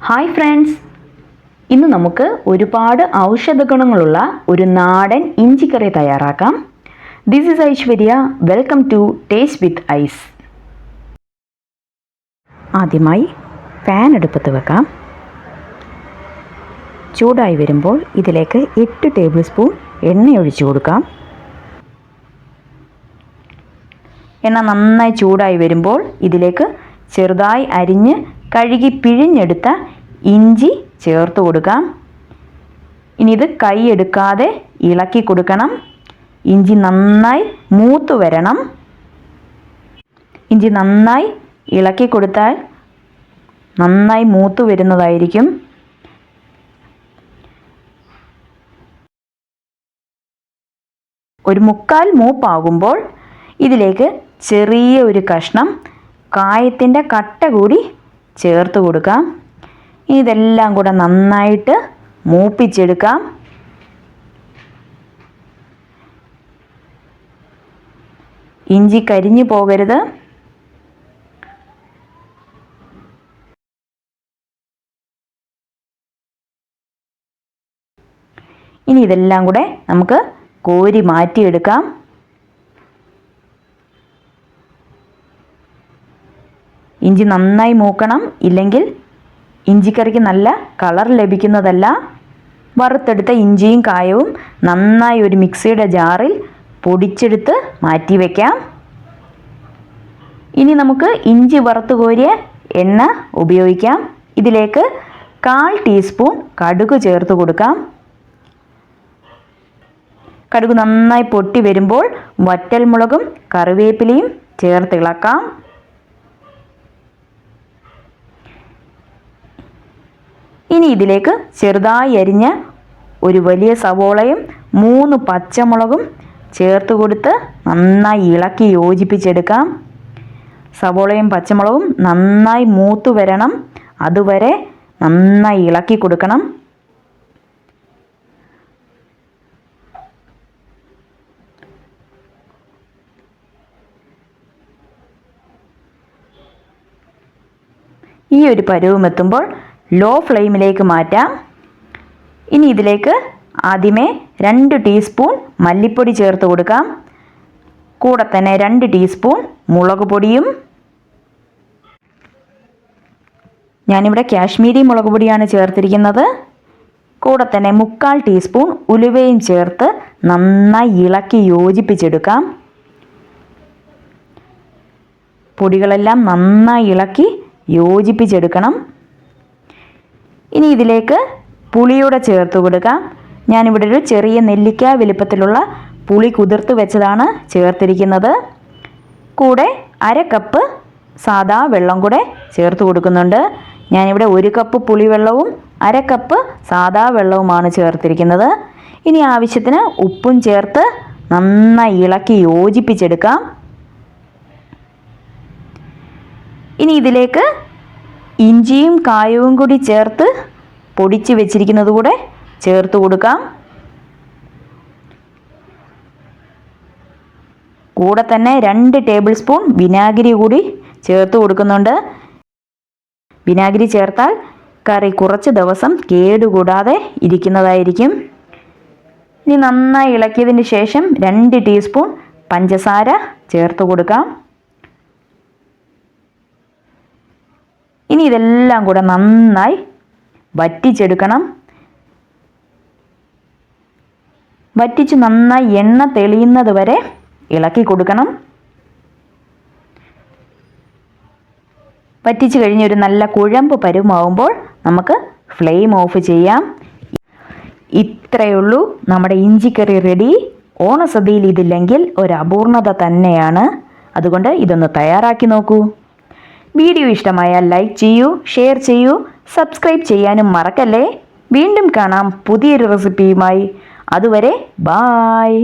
Hi friends, ഇന്ന് നമുക്ക് ഒരുപാട് ഔഷധ ഗുണങ്ങളുള്ള ഒരു നാടൻ ഇഞ്ചിക്കറി തയ്യാറാക്കാം. This is Aishwarya. Welcome to taste with ice. ആദ്യമായി പാൻ അടുപ്പത്ത് വെക്കാം. ചൂടായി വരുമ്പോൾ ഇതിലേക്ക് 8 ടേബിൾ സ്പൂൺ എണ്ണ ഒഴിച്ചു കൊടുക്കാം. എണ്ണ നന്നായി ചൂടായി വരുമ്പോൾ ഇതിലേക്ക് ചെറുതായി അരിഞ്ഞ് കഴുകി പിഴിഞ്ഞെടുത്ത ഇഞ്ചി ചേർത്ത് കൊടുക്കാം. ഇനി ഇത് കൈ എടുക്കാതെ ഇളക്കി കൊടുക്കണം. ഇഞ്ചി നന്നായി മൂത്ത് വരണം. ഇഞ്ചി നന്നായി ഇളക്കി കൊടുത്താൽ നന്നായി മൂത്ത് വരുന്നതായിരിക്കും. ഒരു 1/4 മൂപ്പാകുമ്പോൾ ഇതിലേക്ക് ചെറിയ ഒരു കഷ്ണം കായത്തിൻ്റെ കട്ട കൂടി ചേർത്ത് കൊടുക്കാം. ഇതെല്ലാം കൂടെ നന്നായിട്ട് മൂപ്പിച്ചെടുക്കാം. ഇഞ്ചി കരിഞ്ഞു പോകരുത്. ഇനി ഇതെല്ലാം കൂടെ നമുക്ക് കോരി മാറ്റിയെടുക്കാം. ഇഞ്ചി നന്നായി മൂക്കണം, ഇല്ലെങ്കിൽ ഇഞ്ചിക്കറിക്ക് നല്ല കളർ ലഭിക്കുന്നതല്ല. വറുത്തെടുത്ത ഇഞ്ചിയും കായവും നന്നായി ഒരു മിക്സിയുടെ ജാറിൽ പൊടിച്ചെടുത്ത് മാറ്റി വയ്ക്കാം. ഇനി നമുക്ക് ഇഞ്ചി വറുത്ത് കോരിയ എണ്ണ ഉപയോഗിക്കാം. ഇതിലേക്ക് 1/4 ടീസ്പൂൺ കടുക് ചേർത്ത് കൊടുക്കാം. കടുക് നന്നായി പൊട്ടി വരുമ്പോൾ വറ്റൽമുളകും കറിവേപ്പിലയും ചേർത്ത് ഇളക്കാം. ഇനി ഇതിലേക്ക് ചെറുതായി അരിഞ്ഞ ഒരു വലിയ സവോളയും 3 പച്ചമുളകും ചേർത്ത് കൊടുത്ത് നന്നായി ഇളക്കി യോജിപ്പിച്ചെടുക്കാം. സവോളയും പച്ചമുളകും നന്നായി മൂത്ത് വരണം. അതുവരെ നന്നായി ഇളക്കി കൊടുക്കണം. ഈ ഒരു പരുവം എത്തുമ്പോൾ ലോ ഫ്ലെയിമിലേക്ക് മാറ്റാം. ഇനി ഇതിലേക്ക് ആദ്യമേ 2 ടീസ്പൂൺ മല്ലിപ്പൊടി ചേർത്ത് കൊടുക്കാം. കൂടെ തന്നെ 2 ടീസ്പൂൺ മുളക് പൊടിയും. ഞാനിവിടെ കാശ്മീരി മുളക് പൊടിയാണ് ചേർത്തിരിക്കുന്നത്. കൂടെ തന്നെ 3/4 ടീസ്പൂൺ ഉലുവയും ചേർത്ത് നന്നായി ഇളക്കി യോജിപ്പിച്ചെടുക്കാം. പൊടികളെല്ലാം നന്നായി ഇളക്കി യോജിപ്പിച്ചെടുക്കണം. ഇനി ഇതിലേക്ക് പുളിയൂടെ ചേർത്ത് കൊടുക്കാം. ഞാനിവിടെ ഒരു ചെറിയ നെല്ലിക്ക വലുപ്പത്തിലുള്ള പുളി കുതിർത്ത് വെച്ചതാണ് ചേർത്തിരിക്കുന്നത്. കൂടെ 1/2 കപ്പ് സാദാ വെള്ളം കൂടെ ചേർത്ത് കൊടുക്കുന്നുണ്ട്. ഞാനിവിടെ 1 കപ്പ് പുളിവെള്ളവും 1/2 കപ്പ് സാദാ വെള്ളവുമാണ് ചേർത്തിരിക്കുന്നത്. ഇനി ആവശ്യത്തിന് ഉപ്പും ചേർത്ത് നന്നായി ഇളക്കി യോജിപ്പിച്ചെടുക്കാം. ഇനി ഇതിലേക്ക് ഇഞ്ചിയും കായവും കൂടി ചേർത്ത് പൊടിച്ച് വെച്ചിരിക്കുന്നത് കൂടെ ചേർത്ത് കൊടുക്കാം. കൂടെ തന്നെ 2 ടേബിൾ സ്പൂൺ വിനാഗിരി കൂടി ചേർത്ത് കൊടുക്കുന്നുണ്ട്. വിനാഗിരി ചേർത്താൽ കറി കുറച്ച് ദിവസം കേടുകൂടാതെ ഇരിക്കുന്നതായിരിക്കും. ഇനി നന്നായി ഇളക്കിയതിന് ശേഷം 2 ടീസ്പൂൺ പഞ്ചസാര ചേർത്ത് കൊടുക്കാം. ഇനി ഇതെല്ലാം കൂടെ നന്നായി വറ്റിച്ചെടുക്കണം. വറ്റിച്ച് നന്നായി എണ്ണ തെളിയുന്നത് വരെ ഇളക്കി കൊടുക്കണം. വറ്റിച്ച് കഴിഞ്ഞ് ഒരു നല്ല കുഴമ്പ് പരുവമാവുമ്പോൾ നമുക്ക് ഫ്ലെയിം ഓഫ് ചെയ്യാം. ഇത്രയുള്ളൂ, നമ്മുടെ ഇഞ്ചിക്കറി റെഡി. ഓണസദ്യയിൽ ഇതില്ലെങ്കിൽ ഒരു അപൂർണത തന്നെയാണ്. അതുകൊണ്ട് ഇതൊന്ന് തയ്യാറാക്കി നോക്കൂ. വീഡിയോ ഇഷ്ടമായാൽ ലൈക്ക് ചെയ്യൂ, ഷെയർ ചെയ്യൂ, സബ്സ്ക്രൈബ് ചെയ്യാനും മറക്കല്ലേ. വീണ്ടും കാണാം പുതിയൊരു റെസിപ്പിയുമായി. അതുവരെ ബായ്.